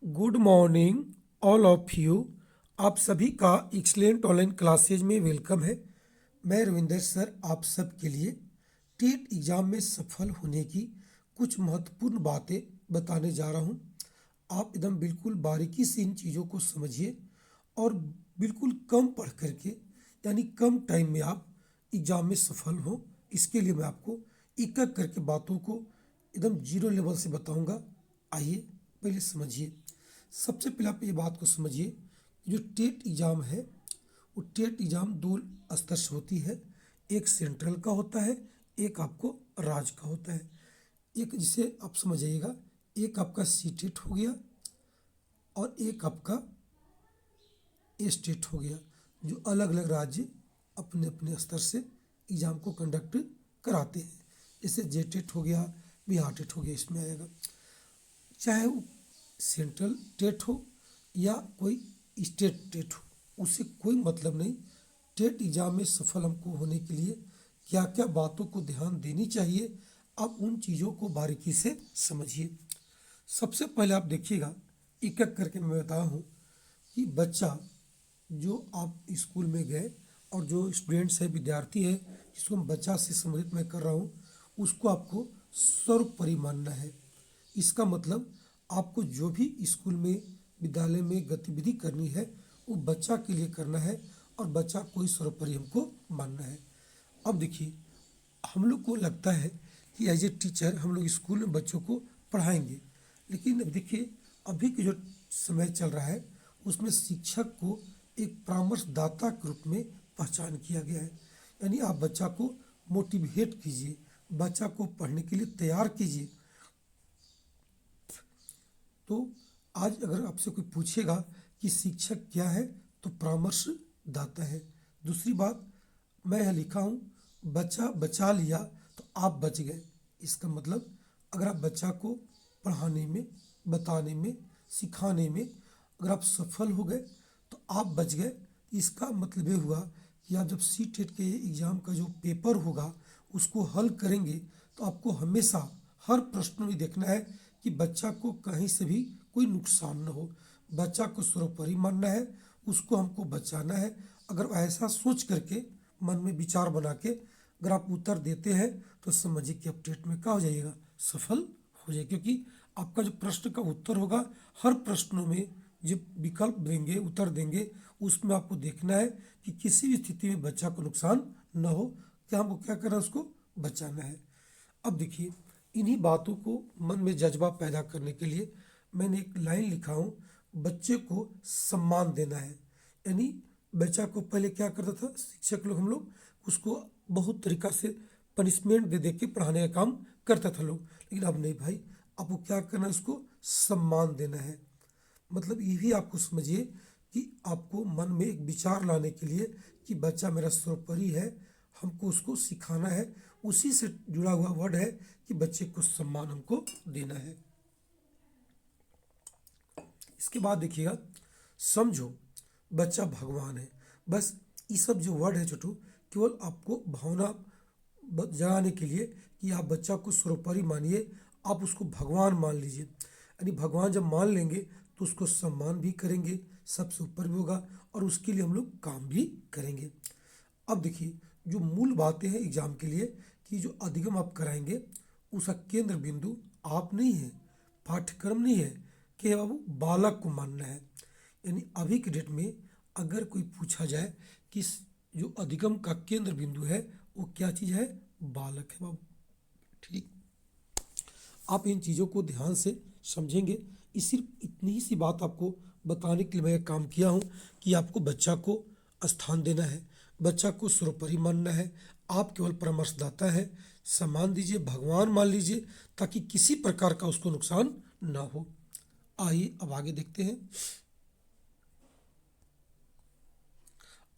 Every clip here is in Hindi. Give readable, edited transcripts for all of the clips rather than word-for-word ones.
Good morning all of you. आप सभी का एक्सलेंट ऑनलाइन क्लासेज में वेलकम है। मैं रविंदर सर आप सब के लिए टेट एग्ज़ाम में सफल होने की कुछ महत्वपूर्ण बातें बताने जा रहा हूँ। आप एकदम बिल्कुल बारीकी से इन चीज़ों को समझिए और बिल्कुल कम पढ़ करके यानी कम टाइम में आप एग्ज़ाम में सफल हों। इसके लिए मैं आपको एक एक करके बातों को एकदम जीरो लेवल से बताऊंगा। आइए पहले समझिए। सबसे पहले आप ये बात को समझिए कि जो टेट एग्ज़ाम है वो टेट एग्ज़ाम दो स्तर से होती है। एक सेंट्रल का होता है, एक आपको राज्य का होता है। एक जिसे आप समझिएगा, एक आपका सीटेट हो गया और एक आपका स्टेट हो गया, जो अलग अलग राज्य अपने अपने स्तर से एग्ज़ाम को कंडक्ट कराते हैं। जैसे जेटेट हो गया, बिहार टेट हो गया, इसमें आएगा। चाहे वो सेंट्रल टेट हो या कोई स्टेट टेट हो, उससे कोई मतलब नहीं। टेट एग्ज़ाम में सफल हमको होने के लिए क्या क्या बातों को ध्यान देनी चाहिए, आप उन चीज़ों को बारीकी से समझिए। सबसे पहले आप देखिएगा, एक एक करके मैं बता हूँ कि बच्चा जो आप स्कूल में गए और जो स्टूडेंट्स है, विद्यार्थी है, जिसको हम बच्चा से संबोधित मैं कर रहा हूँ, उसको आपको सर्वोपरि मानना है। इसका मतलब आपको जो भी स्कूल में विद्यालय में गतिविधि करनी है वो बच्चा के लिए करना है और बच्चा को ही सर्वोपरि हमको मानना है। अब देखिए, हम लोग को लगता है कि एज ए टीचर हम लोग स्कूल में बच्चों को पढ़ाएंगे, लेकिन अब देखिए अभी के जो समय चल रहा है उसमें शिक्षक को एक परामर्शदाता के रूप में पहचान किया गया है। यानी आप बच्चा को मोटिवेट कीजिए, बच्चा को पढ़ने के लिए तैयार कीजिए। तो आज अगर आपसे कोई पूछेगा कि शिक्षक क्या है, तो परामर्शदाता है। दूसरी बात, मैं यहाँ लिखा हूँ, बच्चा बचा लिया तो आप बच गए। इसका मतलब अगर आप बच्चा को पढ़ाने में, बताने में, सिखाने में अगर आप सफल हो गए तो आप बच गए। इसका मतलब ये हुआ कि आप जब सी टेट के एग्ज़ाम का जो पेपर होगा उसको हल करेंगे तो आपको हमेशा हर प्रश्न में देखना है कि बच्चा को कहीं से भी कोई नुकसान न हो। बच्चा को सर्वोपरि मानना है, उसको हमको बचाना है। अगर ऐसा सोच करके मन में विचार बना के अगर आप उत्तर देते हैं तो समझिए कि आप टेट में क्या हो जाइएगा, सफल हो जाए। क्योंकि आपका जो प्रश्न का उत्तर होगा, हर प्रश्नों में जो विकल्प देंगे, उत्तर देंगे, उसमें आपको देखना है कि किसी भी स्थिति में बच्चा को नुकसान न हो। क्या हमको क्या करना है, उसको बचाना है। अब देखिए, इन्हीं बातों को मन में जज्बा पैदा करने के लिए मैंने एक लाइन लिखा हूँ, बच्चे को सम्मान देना है। यानी बच्चा को पहले क्या करता था शिक्षक लोग, हम लोग उसको बहुत तरीका से पनिशमेंट दे दे के पढ़ाने का काम करता था लोग, लेकिन अब नहीं भाई, आपको क्या करना है, उसको सम्मान देना है। मतलब ये भी आपको समझिए कि आपको मन में एक विचार लाने के लिए कि बच्चा मेरा सर्वोपरि है, हमको उसको सिखाना है। उसी से जुड़ा हुआ वर्ड है कि बच्चे को सम्मान हमको देना है। इसके बाद देखिएगा, समझो बच्चा भगवान है। बस ये सब जो वर्ड है छोटू, केवल आपको भावना जगाने के लिए कि आप बच्चा को सर्वोपरि मानिए, आप उसको भगवान मान लीजिए। यानी भगवान जब मान लेंगे तो उसको सम्मान भी करेंगे, सबसे ऊपर भी होगा और उसके लिए हम लोग काम भी करेंगे। अब देखिए, जो मूल बातें हैं एग्जाम के लिए कि जो अधिगम आप कराएंगे उसका केंद्र बिंदु आप नहीं है, पाठ्यक्रम नहीं है, कि बाबू बालक को मानना है। यानी अभी के डेट में अगर कोई पूछा जाए कि जो अधिगम का केंद्र बिंदु है वो क्या चीज़ है, बालक है बाबू। ठीक, आप इन चीज़ों को ध्यान से समझेंगे। इस सिर्फ इतनी ही सी बात आपको बताने के लिए मैं काम किया हूँ कि आपको बच्चा को स्थान देना है, बच्चा को सर्वोपरि मानना है। आप केवल परामर्शदाता है, सम्मान दीजिए, भगवान मान लीजिए, ताकि किसी प्रकार का उसको नुकसान ना हो। आइए अब आगे देखते हैं।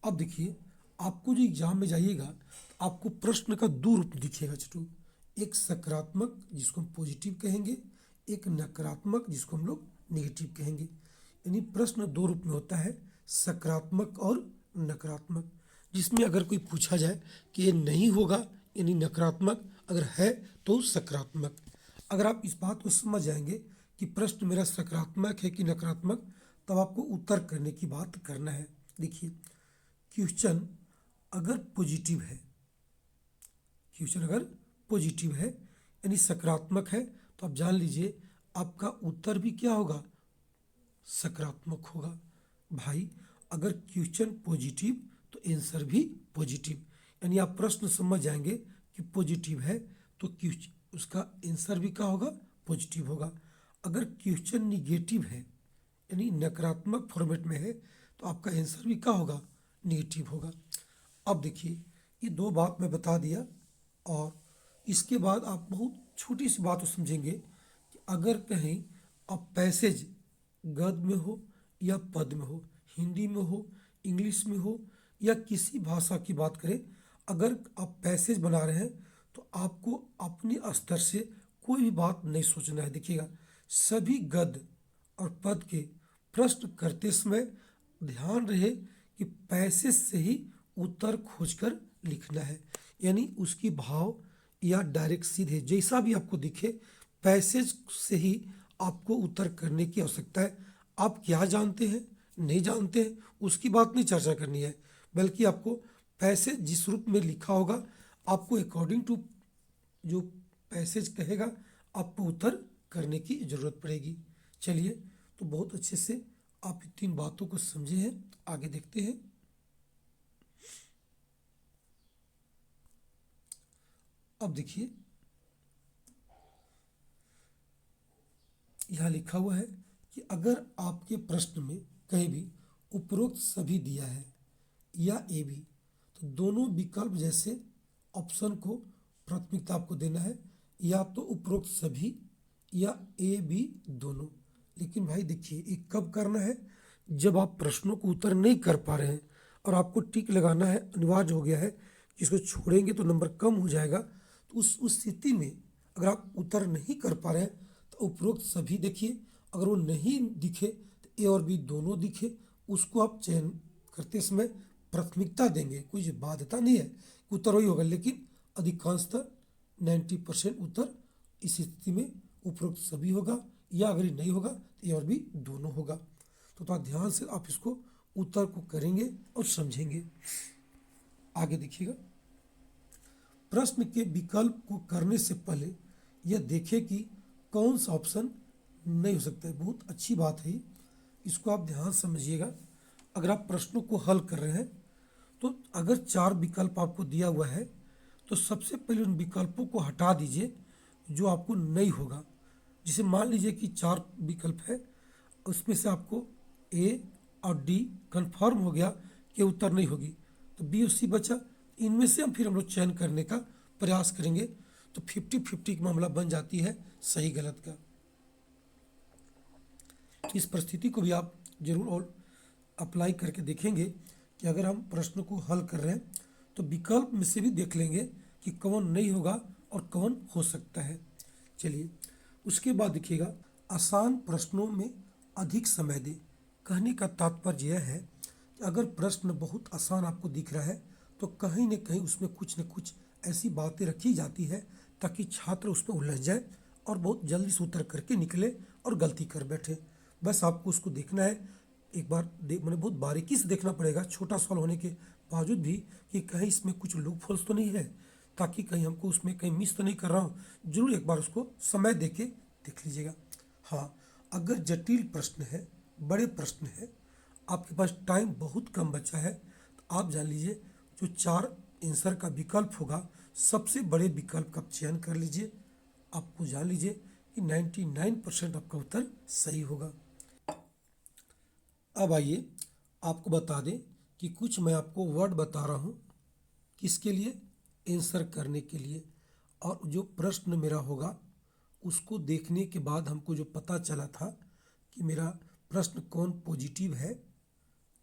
अब देखिए, आपको जो एग्जाम में जाइएगा तो आपको प्रश्न का दो रूप दिखेगा छोटू, एक सकारात्मक जिसको हम पॉजिटिव कहेंगे, एक नकारात्मक जिसको हम लोग नेगेटिव कहेंगे। यानी प्रश्न दो रूप में होता है, सकारात्मक और नकारात्मक। जिसमें अगर कोई पूछा जाए कि ये नहीं होगा यानी नकारात्मक, अगर है तो सकारात्मक। अगर आप इस बात को समझ जाएंगे कि कि प्रश्न मेरा सकारात्मक है कि नकारात्मक, तब आपको उत्तर करने की बात करना है। देखिए, क्वेश्चन अगर पॉजिटिव है, क्वेश्चन अगर पॉजिटिव है यानी सकारात्मक है, तो आप जान लीजिए आपका उत्तर भी क्या होगा, सकारात्मक होगा। भाई, अगर क्वेश्चन पॉजिटिव तो आंसर भी पॉजिटिव, यानी आप प्रश्न समझ जाएंगे कि पॉजिटिव है तो क्वेश्चन उसका आंसर भी क्या होगा, पॉजिटिव होगा। अगर क्वेश्चन निगेटिव है यानी नकारात्मक फॉर्मेट में है, तो आपका आंसर भी क्या होगा, निगेटिव होगा। अब देखिए, ये दो बात मैं बता दिया, और इसके बाद आप बहुत छोटी सी बात को समझेंगे कि अगर कहीं आप पैसेज गद्य में हो या पद में हो, हिंदी में हो, इंग्लिश में हो या किसी भाषा की बात करें, अगर आप पैसेज बना रहे हैं तो आपको अपने स्तर से कोई भी बात नहीं सोचना है। देखिएगा, सभी गद्य और पद के प्रश्न करते समय ध्यान रहे कि पैसेज से ही उत्तर खोजकर लिखना है, यानी उसकी भाव या डायरेक्ट सीधे जैसा भी आपको दिखे पैसेज से ही आपको उत्तर करने की आवश्यकता है। आप क्या जानते हैं नहीं जानते हैं उसकी बात नहीं चर्चा करनी है, बल्कि आपको पैसेज जिस रूप में लिखा होगा आपको अकॉर्डिंग टू जो पैसेज कहेगा आपको उत्तर करने की ज़रूरत पड़ेगी। चलिए, तो बहुत अच्छे से आप इन तीन बातों को समझे हैं, आगे देखते हैं। अब देखिए, यहाँ लिखा हुआ है कि अगर आपके प्रश्न में कहीं भी उपरोक्त सभी दिया है या ए बी, तो दोनों विकल्प जैसे ऑप्शन को प्राथमिकता आपको देना है, या तो उपरोक्त सभी या ए बी दोनों। लेकिन भाई देखिए, ये कब करना है, जब आप प्रश्नों को उत्तर नहीं कर पा रहे हैं और आपको टिक लगाना है, अनिवार्य हो गया है कि इसको छोड़ेंगे तो नंबर कम हो जाएगा। तो उस स्थिति में अगर आप उत्तर नहीं कर पा रहे हैं तो उपरोक्त सभी देखिए, अगर वो नहीं दिखे तो ए और बी दोनों दिखे, उसको आप चयन करते समय प्राथमिकता देंगे। कोई बाध्यता नहीं है कि उत्तर वही होगा, लेकिन अधिकांशतः 90% उत्तर इस स्थिति में उपरोक्त सभी होगा, या अगर ये नहीं होगा तो ए और बी दोनों होगा। तो थोड़ा ध्यान से आप इसको उत्तर को करेंगे और समझेंगे। आगे देखिएगा, प्रश्न के विकल्प को करने से पहले यह देखें कि कौन सा ऑप्शन नहीं हो सकता है। बहुत अच्छी बात है, इसको आप ध्यान समझिएगा। अगर आप प्रश्नों को हल कर रहे हैं तो अगर 4 विकल्प आपको दिया हुआ है तो सबसे पहले उन विकल्पों को हटा दीजिए जो आपको नहीं होगा। जिसे मान लीजिए कि 4 विकल्प है, उसमें से आपको ए और डी कंफर्म हो गया कि उत्तर नहीं होगी, तो बी और सी बचा। इनमें से हम लोग चयन करने का प्रयास करेंगे, तो 50-50 का मामला बन जाती है सही गलत का। इस परिस्थिति को भी आप जरूर और अप्लाई करके देखेंगे कि अगर हम प्रश्न को हल कर रहे हैं तो विकल्प में से भी देख लेंगे कि कौन नहीं होगा और कौन हो सकता है। चलिए, उसके बाद देखिएगा, आसान प्रश्नों में अधिक समय दें। कहने का तात्पर्य यह है कि अगर प्रश्न बहुत आसान आपको दिख रहा है तो कहीं न कहीं उसमें कुछ न कुछ ऐसी बातें रखी जाती है ताकि छात्र उसमें उलझ जाए और बहुत जल्दी से उत्तर करके निकले और गलती कर बैठे। बस आपको उसको देखना है, एक बार मैंने बहुत बारीकी से देखना पड़ेगा, छोटा सवाल होने के बावजूद भी, कि कहीं इसमें कुछ लूप होल्स तो नहीं है, ताकि कहीं हमको उसमें कहीं मिस तो नहीं कर रहा हूँ। जरूर एक बार उसको समय दे के देख लीजिएगा। हाँ, अगर जटिल प्रश्न है, बड़े प्रश्न है, आपके पास टाइम बहुत कम बचा है, तो आप जान लीजिए जो 4 आंसर का विकल्प होगा, सबसे बड़े विकल्प का चयन कर लीजिए। आपको जान लीजिए कि 99% आपका उत्तर सही होगा। अब आइए आपको बता दें कि कुछ मैं आपको वर्ड बता रहा हूँ किसके लिए, आंसर करने के लिए। और जो प्रश्न मेरा होगा उसको देखने के बाद हमको जो पता चला था कि मेरा प्रश्न कौन पॉजिटिव है,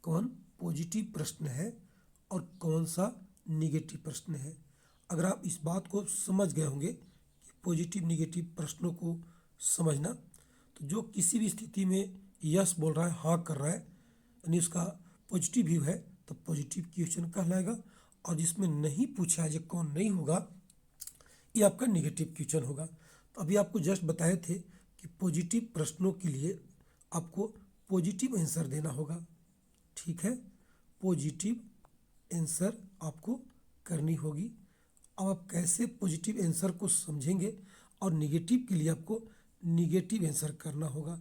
कौन पॉजिटिव प्रश्न है और कौन सा निगेटिव प्रश्न है। अगर आप इस बात को समझ गए होंगे कि पॉजिटिव निगेटिव प्रश्नों को समझना, तो जो किसी भी स्थिति में यस बोल रहा है, हाँ कर रहा है, यानी उसका पॉजिटिव व्यू है, तो पॉजिटिव क्वेश्चन कहलाएगा। और जिसमें नहीं पूछा है, जो कौन नहीं होगा, ये आपका निगेटिव क्वेश्चन होगा। तो अभी आपको जस्ट बताए थे कि पॉजिटिव प्रश्नों के लिए आपको पॉजिटिव आंसर देना होगा। ठीक है, पॉजिटिव आंसर आपको करनी होगी। अब आप कैसे पॉजिटिव आंसर को समझेंगे और निगेटिव के लिए आपको निगेटिव आंसर करना होगा।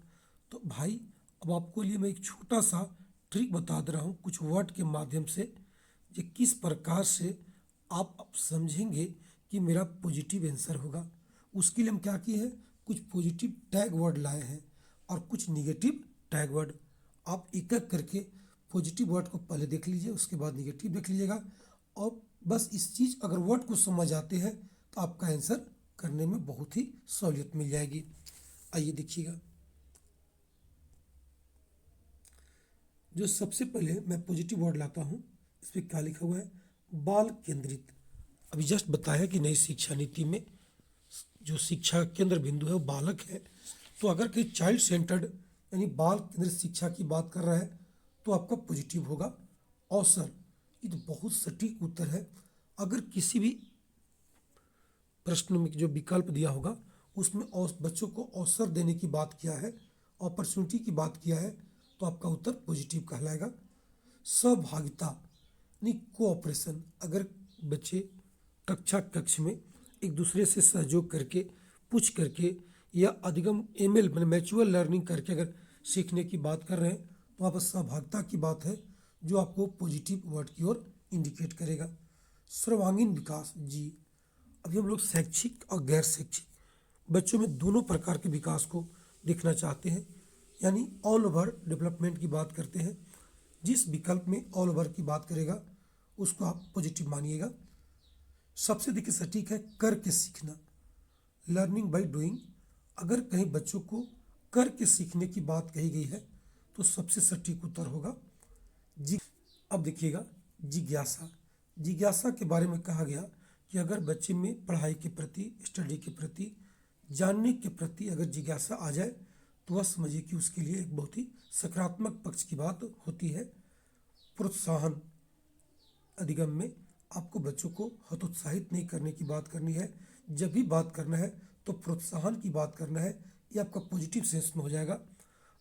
तो भाई अब आपको लिए मैं एक छोटा सा ट्रिक बता दे रहा हूँ कुछ वर्ड के माध्यम से, कि किस प्रकार से आप समझेंगे कि मेरा पॉजिटिव आंसर होगा। उसके लिए हम क्या किए हैं, कुछ पॉजिटिव टैग वर्ड लाए हैं और कुछ निगेटिव टैग वर्ड। आप एक एक करके पॉजिटिव वर्ड को पहले देख लीजिए, उसके बाद निगेटिव देख लीजिएगा, और बस इस चीज़ अगर वर्ड को समझ आते हैं तो आपका आंसर करने में बहुत ही सहूलियत मिल जाएगी। आइए देखिएगा, जो सबसे पहले मैं पॉजिटिव वर्ड लाता हूँ, इस पर क्या लिखा हुआ है, बाल केंद्रित। अभी जस्ट बताया कि नई शिक्षा नीति में जो शिक्षा केंद्र बिंदु है वो बालक है। तो अगर कहीं चाइल्ड सेंटर्ड यानी बाल केंद्रित शिक्षा की बात कर रहा है तो आपका पॉजिटिव होगा। अवसर, ये तो बहुत सटीक उत्तर है। अगर किसी भी प्रश्न में जो विकल्प दिया होगा उसमें बच्चों को अवसर देने की बात किया है, अपॉर्चुनिटी की बात किया है, तो आपका उत्तर पॉजिटिव कहलाएगा। सहभागिता यानी कोऑपरेशन, अगर बच्चे कक्ष में एक दूसरे से सहयोग करके, पूछ करके या अधिगम एमएल मैंने मैच्योर लर्निंग करके अगर सीखने की बात कर रहे हैं तो वहाँ पर सहभागिता की बात है, जो आपको पॉजिटिव वर्ड की ओर इंडिकेट करेगा। सर्वांगीण विकास, जी अभी हम लोग शैक्षिक और गैर शैक्षिक बच्चों में दोनों प्रकार के विकास को देखना चाहते हैं, यानी ऑल ओवर डेवलपमेंट की बात करते हैं। जिस विकल्प में ऑल ओवर की बात करेगा उसको आप पॉजिटिव मानिएगा। सबसे देखिए सटीक है करके सीखना, लर्निंग बाय डूइंग। अगर कहीं बच्चों को करके सीखने की बात कही गई है तो सबसे सटीक उत्तर होगा जी। अब देखिएगा जिज्ञासा, जिज्ञासा के बारे में कहा गया कि अगर बच्चे में पढ़ाई के प्रति, स्टडी के प्रति, जानने के प्रति अगर जिज्ञासा आ जाए तो वह समझिए कि उसके लिए एक बहुत ही सकारात्मक पक्ष की बात होती है। प्रोत्साहन, अधिगम में आपको बच्चों को हतोत्साहित नहीं करने की बात करनी है। जब भी बात करना है तो प्रोत्साहन की बात करना है, ये आपका पॉजिटिव सेंस में हो जाएगा।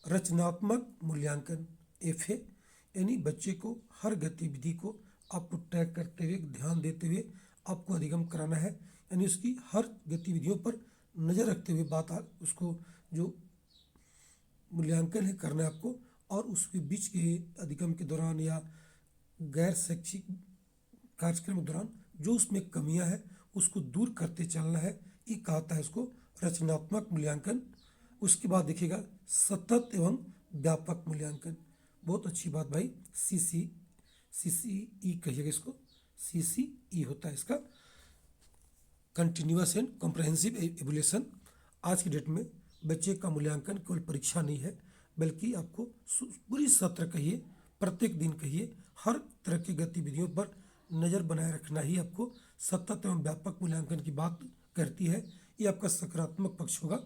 रचनात्मक मूल्यांकन, एफ ए, यानी बच्चे को हर गतिविधि को आपको ट्रैक करते हुए, ध्यान देते हुए आपको अधिगम कराना है, यानी उसकी हर गतिविधियों पर नज़र रखते हुए उसको जो मूल्यांकन है करना है आपको, और उसके बीच के अधिगम के दौरान या गैर शैक्षिक कार्यक्रम के दौरान जो उसमें कमियां हैं उसको दूर करते चलना है, ये कहता है उसको रचनात्मक मूल्यांकन। उसके बाद देखिएगा सतत एवं व्यापक मूल्यांकन, बहुत अच्छी बात भाई, CCE कहिएगा इसको, CCE होता है इसका, कंटिन्यूअस एंड कॉम्प्रहेंसिव एवल्यूशन। आज की डेट में बच्चे का मूल्यांकन केवल परीक्षा नहीं है, बल्कि आपको पूरी सत्र कहिए, प्रत्येक दिन कहिए, हर तरह की गतिविधियों पर नज़र बनाए रखना ही आपको सतत एवं व्यापक मूल्यांकन की बात करती है। ये आपका सकारात्मक पक्ष होगा।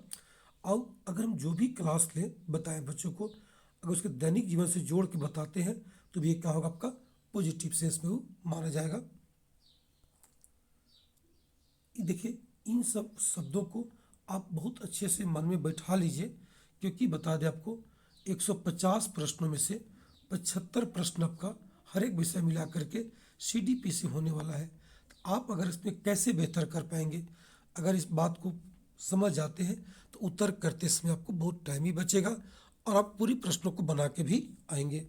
और अगर हम जो भी क्लास लें बताएं बच्चों को, अगर उसके दैनिक जीवन से जोड़ के बताते हैं तो भी ये क्या होगा, आपका पॉजिटिव सेंस में वो माना जाएगा। देखिए इन सब शब्दों को आप बहुत अच्छे से मन में बैठा लीजिए, क्योंकि बता दें आपको 150 प्रश्नों में से 75 प्रश्न आपका हर एक विषय मिला करके CDP से होने वाला है। तो आप अगर इसमें कैसे बेहतर कर पाएंगे, अगर इस बात को समझ जाते हैं तो उत्तर करते समय आपको बहुत टाइम ही बचेगा और आप पूरी प्रश्नों को बना के भी आएंगे।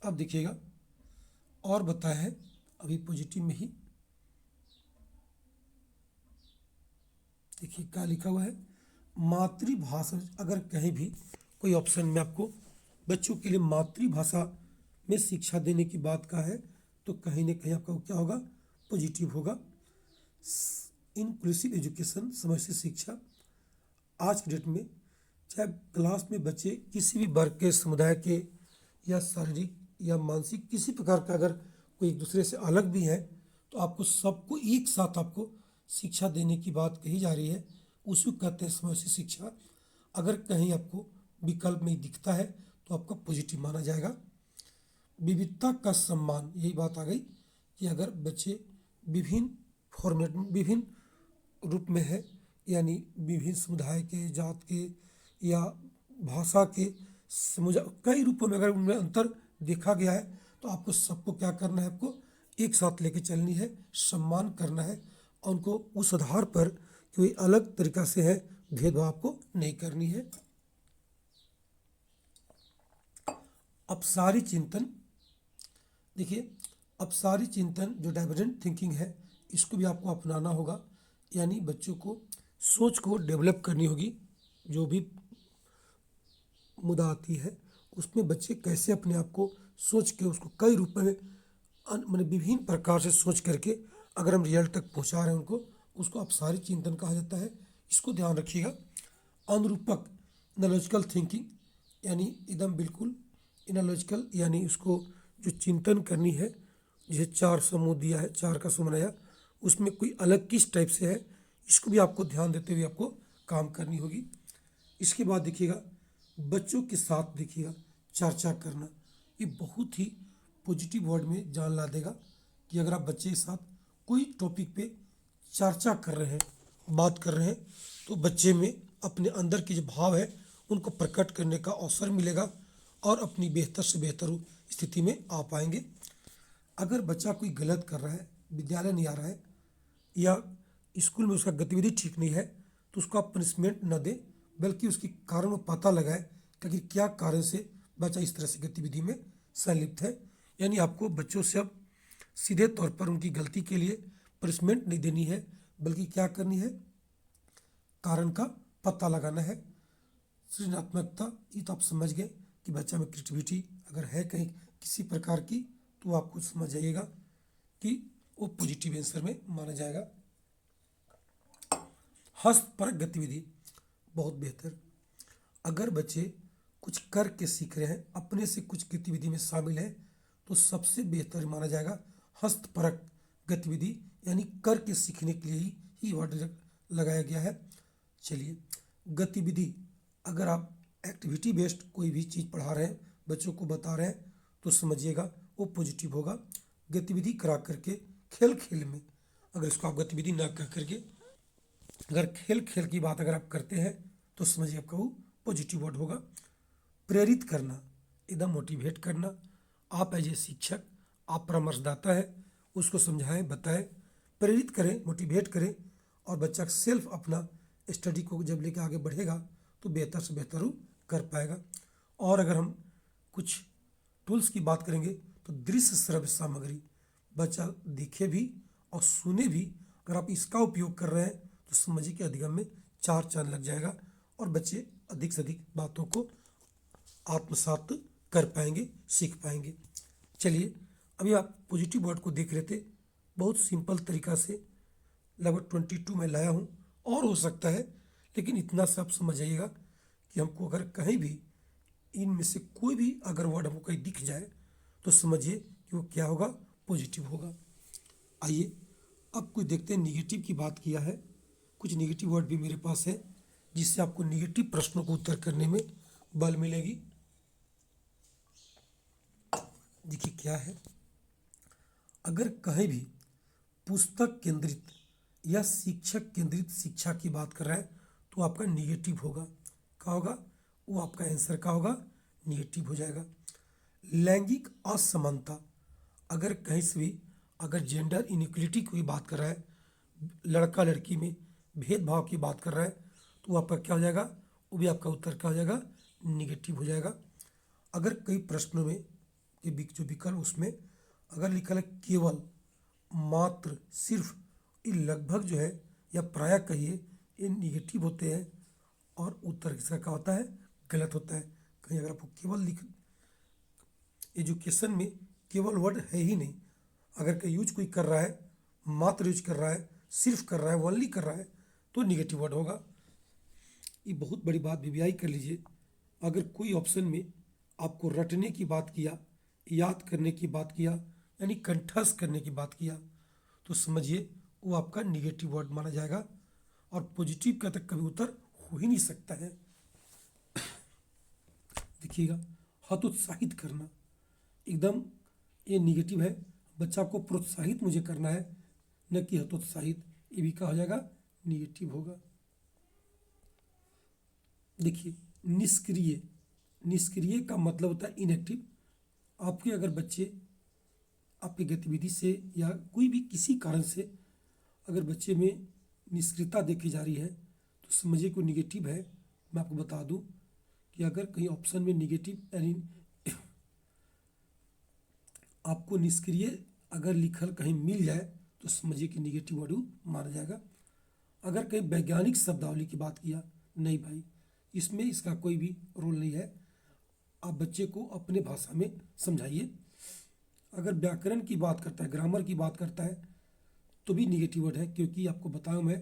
अब देखिएगा और बताया है अभी पॉजिटिव में ही, देखिए क्या लिखा हुआ है, मातृभाषा। अगर कहीं भी कोई ऑप्शन में आपको बच्चों के लिए मातृभाषा में शिक्षा देने की बात का है तो कहीं ना कहीं आपका क्या होगा, पॉजिटिव होगा। इंक्लूसिव एजुकेशन, समष्टि शिक्षा। आज की डेट में चाहे क्लास में बच्चे किसी भी वर्ग के, समुदाय के या शारीरिक या मानसिक किसी प्रकार का अगर कोई एक दूसरे से अलग भी है तो आपको सबको एक साथ आपको शिक्षा देने की बात कही जा रही है, उसको कहते हैं समष्टि शिक्षा। अगर कहीं आपको विकल्प में दिखता है तो आपका पॉजिटिव माना जाएगा। विविधता का सम्मान, यही बात आ गई कि अगर बच्चे विभिन्न फॉर्मेट में, विभिन्न रूप में है यानी विभिन्न समुदाय के, जात के या भाषा के समुदाय, कई रूपों में अगर उनमें अंतर देखा गया है तो आपको सबको क्या करना है, आपको एक साथ लेके चलनी है, सम्मान करना है और उनको उस आधार पर कोई अलग तरीका से है भेदभाव आपको नहीं करनी है। अपसारी चिंतन, देखिए अपसारी चिंतन जो डाइवर्जेंट थिंकिंग है इसको भी आपको अपनाना होगा, यानी बच्चों को सोच को डेवलप करनी होगी। जो भी मुद्दा आती है उसमें बच्चे कैसे अपने आप को सोच के उसको कई रूप में मतलब विभिन्न प्रकार से सोच करके अगर हम रिजल्ट तक पहुंचा रहे हैं उनको, उसको अपसारी चिंतन कहा जाता है। इसको ध्यान रखिएगा। अनुरूपक एनालॉजिकल थिंकिंग, यानी एकदम बिल्कुल एनालॉजिकल, यानी उसको जो चिंतन करनी है, जैसे चार समूह दिया है, चार का समूह बनाया, उसमें कोई अलग किस टाइप से है, इसको भी आपको ध्यान देते हुए आपको काम करनी होगी। इसके बाद देखिएगा बच्चों के साथ देखिएगा चर्चा करना, ये बहुत ही पॉजिटिव वर्ड में जान ला देगा कि अगर आप बच्चे के साथ कोई टॉपिक पे चर्चा कर रहे हैं, बात कर रहे हैं, तो बच्चे में अपने अंदर की जो भाव है उनको प्रकट करने का अवसर मिलेगा और अपनी बेहतर से बेहतर स्थिति में आ पाएंगे। अगर बच्चा कोई गलत कर रहा है, विद्यालय नहीं आ रहा है या स्कूल में उसका गतिविधि ठीक नहीं है, तो उसको आप पनिशमेंट न दें, बल्कि उसके कारण वो पता लगाए कि आखिर क्या कारण से बच्चा इस तरह से गतिविधि में संलिप्त है। यानी आपको बच्चों से अब सीधे तौर पर उनकी गलती के लिए पनिशमेंट नहीं देनी है, बल्कि क्या करनी है, कारण का पता लगाना है। सृजनात्मकता, ये तो आप समझ गए कि बच्चा में क्रिएटिविटी अगर है कहीं किसी प्रकार की, तो आपको समझ जाइएगा कि वो पॉजिटिव आंसर में माना जाएगा। हस्तपरक गतिविधि बहुत बेहतर, अगर बच्चे कुछ करके सीख रहे हैं, अपने से कुछ गतिविधि में शामिल है, तो सबसे बेहतर माना जाएगा हस्तपरक गतिविधि, यानी करके सीखने के लिए ही वर्ड लगाया गया है। चलिए गतिविधि, अगर आप एक्टिविटी बेस्ड कोई भी चीज़ पढ़ा रहे हैं, बच्चों को बता रहे हैं, तो समझिएगा वो पॉजिटिव होगा। गतिविधि करा करके खेल खेल में, अगर इसको आप गतिविधि ना कह करके अगर खेल खेल की बात अगर आप करते हैं, तो समझिए आपका वो पॉजिटिव वर्ड होगा। प्रेरित करना, एकदम मोटिवेट करना, आप एज ए शिक्षक, आप परामर्शदाता है, उसको समझाएं, बताएं, प्रेरित करें, मोटिवेट करें, और बच्चा सेल्फ अपना स्टडी को जब लेके आगे बढ़ेगा तो बेहतर से बेहतर वो कर पाएगा। और अगर हम कुछ टूल्स की बात करेंगे तो दृश्य श्रव्य सामग्री, बच्चा देखे भी और सुने भी, अगर आप इसका उपयोग कर रहे हैं तो समझिए कि अधिगम में चार चांद लग जाएगा और बच्चे अधिक से अधिक बातों को आत्मसात कर पाएंगे, सीख पाएंगे। चलिए अभी आप पॉजिटिव वर्ड को देख रहे थे, बहुत सिंपल तरीका से लगभग 22 में लाया हूँ, और हो सकता है, लेकिन इतना सा आप समझ जाइएगा कि हमको अगर कहीं भी इनमें से कोई भी अगर वर्ड हमको कहीं दिख जाए तो समझिए कि वो क्या होगा, पॉजिटिव होगा। आइए अब कुछ देखते हैं, निगेटिव की बात किया है, कुछ निगेटिव वर्ड भी मेरे पास है जिससे आपको निगेटिव प्रश्नों को उत्तर करने में बल मिलेगी। देखिए क्या है, अगर कहीं भी पुस्तक केंद्रित या शिक्षक केंद्रित शिक्षा की बात कर रहा है तो आपका निगेटिव होगा। क्या होगा, वो आपका आंसर का होगा, निगेटिव हो जाएगा। लैंगिक असमानता, अगर कहीं से भी अगर जेंडर इनइक्वलिटी की बात कर रहा है, लड़का लड़की में भेदभाव की बात कर रहा है, तो वो आपका क्या हो जाएगा, वो भी आपका उत्तर क्या हो जाएगा, निगेटिव हो जाएगा। अगर कई प्रश्नों में के जो विकल्प उसमें अगर लिखा है केवल, मात्र, सिर्फ, ये लगभग जो है या प्रायः कहिए, ये निगेटिव होते हैं और उत्तर इसका क्या होता है, गलत होता है। कहीं अगर आपको केवल लिख, एजुकेशन में केवल वर्ड है ही नहीं, अगर कोई यूज कोई कर रहा है, मात्र यूज कर रहा है, सिर्फ कर रहा है, ओनली कर रहा है, तो निगेटिव वर्ड होगा। ये बहुत बड़ी बात वीवीआई कर लीजिए, अगर कोई ऑप्शन में आपको रटने की बात किया, याद करने की बात किया, यानी कंठस्थ करने की बात किया, तो समझिए वो आपका निगेटिव वर्ड माना जाएगा और पॉजिटिव का तक कभी उत्तर हो ही नहीं सकता है। देखिएगा हतोत्साहित करना, एकदम ये निगेटिव है, बच्चा को प्रोत्साहित मुझे करना है, न कि हतोत्साहित, ये भी कहा जाएगा निगेटिव होगा। देखिए, निष्क्रिय, निष्क्रिय का मतलब होता है इनएक्टिव। आपके अगर बच्चे आपकी गतिविधि से या कोई भी किसी कारण से अगर बच्चे में निष्क्रियता देखी जा रही है तो समझिए कोई निगेटिव है। मैं आपको बता दूं कि अगर कहीं ऑप्शन में निगेटिव यानी आपको निष्क्रिय अगर लिखल कहीं मिल जाए तो समझिए कि निगेटिव वर्ड माना जाएगा। अगर कहीं वैज्ञानिक शब्दावली की बात किया, नहीं भाई, इसमें इसका कोई भी रोल नहीं है। आप बच्चे को अपने भाषा में समझाइए। अगर व्याकरण की बात करता है, ग्रामर की बात करता है, तो भी निगेटिव वर्ड है, क्योंकि आपको बताऊं मैं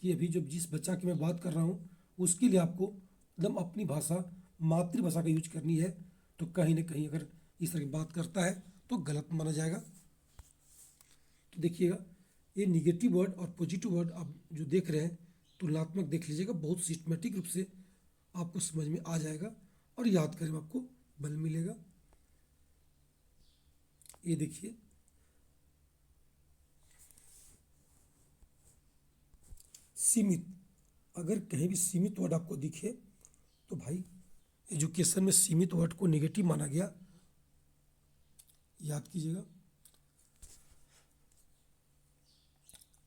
कि अभी जो जिस बच्चा की मैं बात कर रहा हूँ उसके लिए आपको एकदम अपनी भाषा, मातृभाषा का यूज करनी है। तो कहीं ना कहीं अगर इस तरह की बात करता है तो गलत माना जाएगा। तो देखिएगा, ये निगेटिव वर्ड और पॉजिटिव वर्ड आप जो देख रहे हैं तुलनात्मक देख लीजिएगा, बहुत सिस्टमेटिक रूप से आपको समझ में आ जाएगा और याद करने में आपको बल मिलेगा। ये देखिए, सीमित, अगर कहीं भी सीमित वर्ड आपको दिखे तो भाई एजुकेशन में सीमित वर्ड को नेगेटिव माना गया, याद कीजिएगा।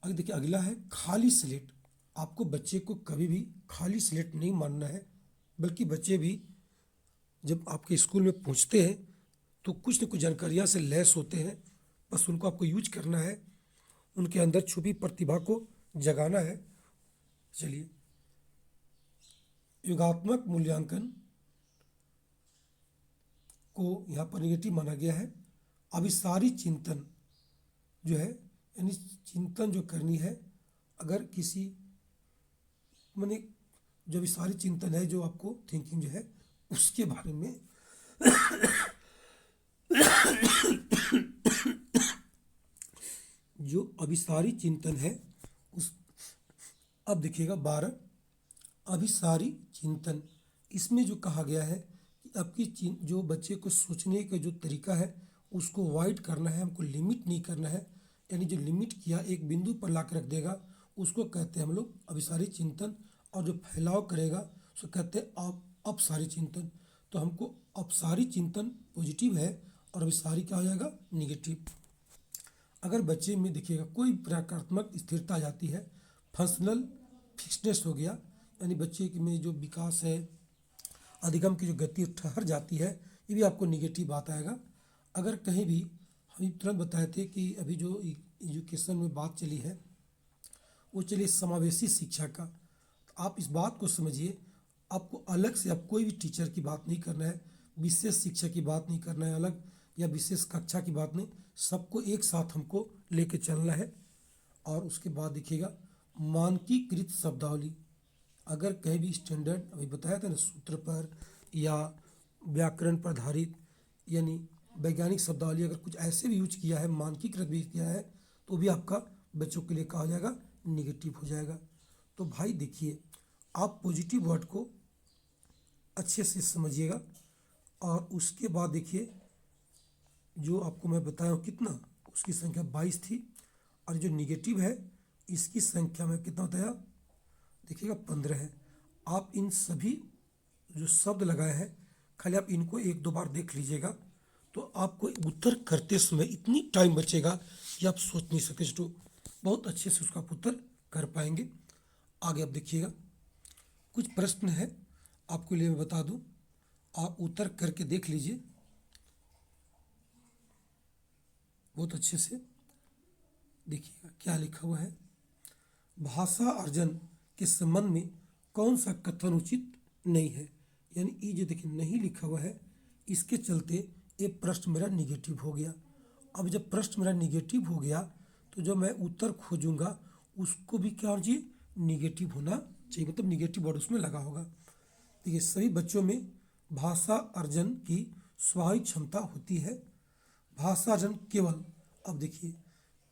अगर देखिए, अगला है खाली स्लेट। आपको बच्चे को कभी भी खाली स्लेट नहीं मानना है, बल्कि बच्चे भी जब आपके स्कूल में पहुंचते हैं तो कुछ न कुछ जानकारियां से लैस होते हैं। बस उनको आपको यूज करना है, उनके अंदर छुपी प्रतिभा को जगाना है। चलिए, योगात्मक मूल्यांकन को यहाँ पर निगेटिव माना गया है। अभिसारी चिंतन जो है, यानी चिंतन जो करनी है, अगर किसी माने जो अभिसारी चिंतन है, जो आपको थिंकिंग जो है उसके बारे में जो अभिसारी चिंतन है उस, अब देखिएगा 12 अभिसारी चिंतन, इसमें जो कहा गया है कि आपकी जो बच्चे को सोचने का जो तरीका है उसको वाइड करना है, हमको लिमिट नहीं करना है। यानी जो लिमिट किया एक बिंदु पर ला कर रख देगा उसको कहते हैं हम लोग अभिसारी चिंतन, और जो फैलाव करेगा उसको कहते हैं अपसारी चिंतन। तो हमको अपसारी चिंतन पॉजिटिव है और अभिसारी क्या हो जाएगा, निगेटिव। अगर बच्चे में देखिएगा कोई प्रकारात्मक स्थिरता आ जाती है, फंक्शनल फिक्सनेस हो गया, यानी बच्चे में जो विकास है, अधिगम की जो गति ठहर जाती है, ये भी आपको निगेटिव बात आएगा। अगर कहीं भी हम तुरंत बताए थे कि अभी जो एजुकेशन में बात चली है वो चलिए समावेशी शिक्षा का, तो आप इस बात को समझिए, आपको अलग से आप कोई भी टीचर की बात नहीं करना है, विशेष शिक्षा की बात नहीं करना है अलग, या विशेष कक्षा की बात नहीं, सबको एक साथ हमको लेके चलना है। और उसके बाद देखिएगा मानकीकृत शब्दावली, अगर कहीं भी स्टैंडर्ड अभी बताया था ना सूत्र पर या व्याकरण पर आधारित यानी वैज्ञानिक शब्दावली, अगर कुछ ऐसे भी यूज किया है, मानकीकृत भी किया है, तो भी आपका बच्चों के लिए कहा जाएगा, निगेटिव हो जाएगा। तो भाई देखिए, आप पॉजिटिव वर्ड को अच्छे से समझिएगा। और उसके बाद देखिए, जो आपको मैं बताया हूँ कितना, उसकी संख्या 22 थी, और जो निगेटिव है इसकी संख्या में कितना बताया, देखिएगा 15 है। आप इन सभी जो शब्द लगाए हैं खाली आप इनको एक दो बार देख लीजिएगा, तो आपको उत्तर करते समय इतनी टाइम बचेगा कि आप सोच नहीं सकते, तो बहुत अच्छे से उसका उत्तर कर पाएंगे। आगे आप देखिएगा, कुछ प्रश्न है आपके लिए मैं बता दूं, आप उत्तर करके देख लीजिए बहुत अच्छे से। देखिएगा क्या लिखा हुआ है, भाषा अर्जन के संबंध में कौन सा कथन उचित नहीं है, यानी ये जो देखिए नहीं लिखा हुआ है, इसके चलते ये प्रश्न मेरा निगेटिव हो गया। अब जब प्रश्न मेरा निगेटिव हो गया तो जो मैं उत्तर खोजूंगा उसको भी क्या होना चाहिए, निगेटिव होना चाहिए, मतलब निगेटिव वर्ड उसमें लगा होगा। देखिए, सभी बच्चों में भाषा अर्जन की स्वाभाविक क्षमता होती है। भाषा अर्जन केवल, अब देखिए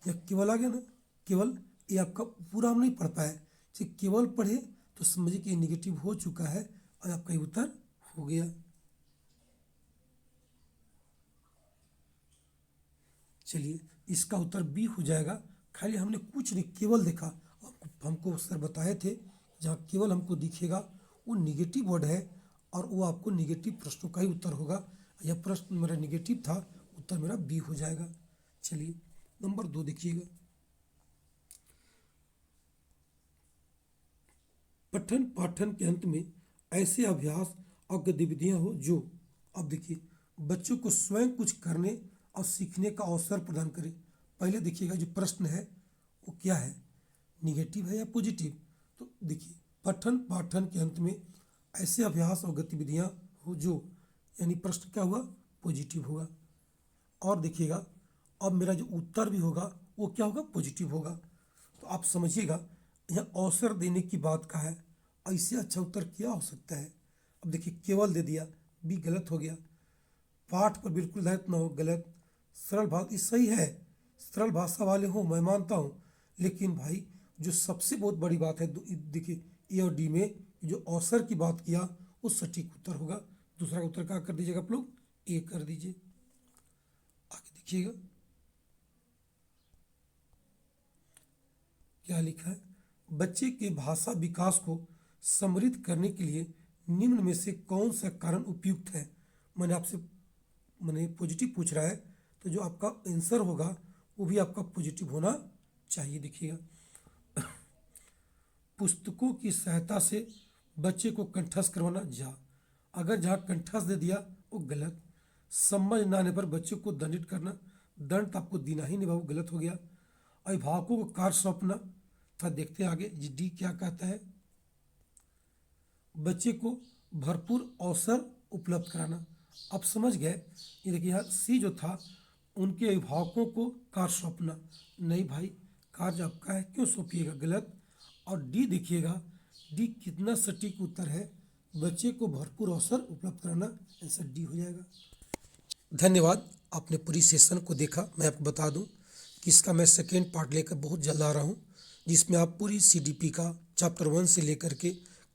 यह केवल आ गया ना, केवल ये आपका पूरा हम नहीं पढ़ पाए, ठीक, केवल पढ़े तो समझिए कि निगेटिव हो चुका है और आपका ये उत्तर हो गया। चलिए, इसका उत्तर बी हो जाएगा। खाली हमने कुछ नहीं, केवल देखा, हमको सर बताए थे जहाँ केवल हमको दिखेगा वो निगेटिव वर्ड है और वो आपको निगेटिव प्रश्नों का ही उत्तर होगा। यह प्रश्न मेरा निगेटिव था, उत्तर मेरा बी हो जाएगा। चलिए नंबर 2 देखिएगा, पठन पाठन के अंत में ऐसे अभ्यास और गतिविधियां हो जो, अब देखिए, बच्चों को स्वयं कुछ करने और सीखने का अवसर प्रदान करें। पहले देखिएगा जो प्रश्न है वो क्या है, निगेटिव है या पॉजिटिव। तो देखिए पठन पाठन के अंत में ऐसे अभ्यास और गतिविधियां हो जो, यानी प्रश्न क्या हुआ, पॉजिटिव होगा। और देखिएगा अब मेरा जो उत्तर भी होगा वो क्या होगा, पॉजिटिव होगा। तो आप समझिएगा यह अवसर देने की बात का है, ऐसे अच्छा उत्तर क्या हो सकता है। अब देखिए केवल दे दिया, बी गलत हो गया। पाठ पर बिल्कुल ध्यान न हो, गलत। सरल भाषा ये सही है, सरल भाषा वाले हो मैं मानता हूँ, लेकिन भाई जो सबसे बहुत बड़ी बात है देखिए ए और डी में जो अवसर की बात किया वो सटीक उत्तर होगा। दूसरा उत्तर क्या कर दीजिएगा आप लोग, ए कर दीजिए। आगे देखिएगा क्या लिखा है, बच्चे के भाषा विकास को समृद्ध करने के लिए निम्न में से कौन सा कारण उपयुक्त है। मैंने पॉजिटिव पूछ रहा है, तो जो आपका आंसर होगा वो भी आपका पॉजिटिव होना चाहिए। देखिएगा पुस्तकों की सहायता से बच्चे को कंठस्थ करवाना, जा, अगर जहाँ कंठस्थ दे दिया वो गलत। समझ न आने पर बच्चे को दंडित करना, दंड तो आपको देना ही नहीं, वो गलत हो गया। अभिभावकों को कार्य सौंपना, था देखते हैं आगे जी डी क्या कहता है, बच्चे को भरपूर अवसर उपलब्ध कराना। आप समझ गए, ये देखिए यहाँ सी जो था उनके अभिभावकों को कार्य सौंपना, नहीं भाई कार्य आपका है क्यों सौंपिएगा, गलत। और डी देखिएगा, डी कितना सटीक उत्तर है, बच्चे को भरपूर अवसर उपलब्ध कराना, आंसर डी हो जाएगा। धन्यवाद, आपने पूरी सेशन को देखा। मैं आपको बता दूं कि इसका मैं सेकेंड पार्ट लेकर बहुत जल्द आ रहा हूं, जिसमें आप पूरी CDP का चैप्टर 1 से लेकर के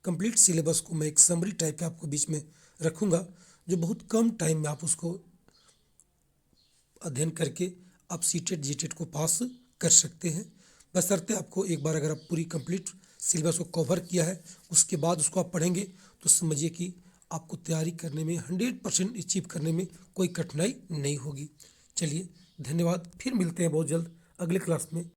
कंप्लीट सिलेबस को मैं एक समरी टाइप के आपको बीच में रखूंगा, जो बहुत कम टाइम में आप उसको अध्ययन करके आप सीटेट जीटेट को पास कर सकते हैं। बशर्ते आपको एक बार अगर आप पूरी कंप्लीट सिलेबस को कवर किया है उसके बाद उसको आप पढ़ेंगे तो समझिए कि आपको तैयारी करने में 100% अचीव करने में कोई कठिनाई नहीं होगी। चलिए धन्यवाद, फिर मिलते हैं बहुत जल्द अगले क्लास में।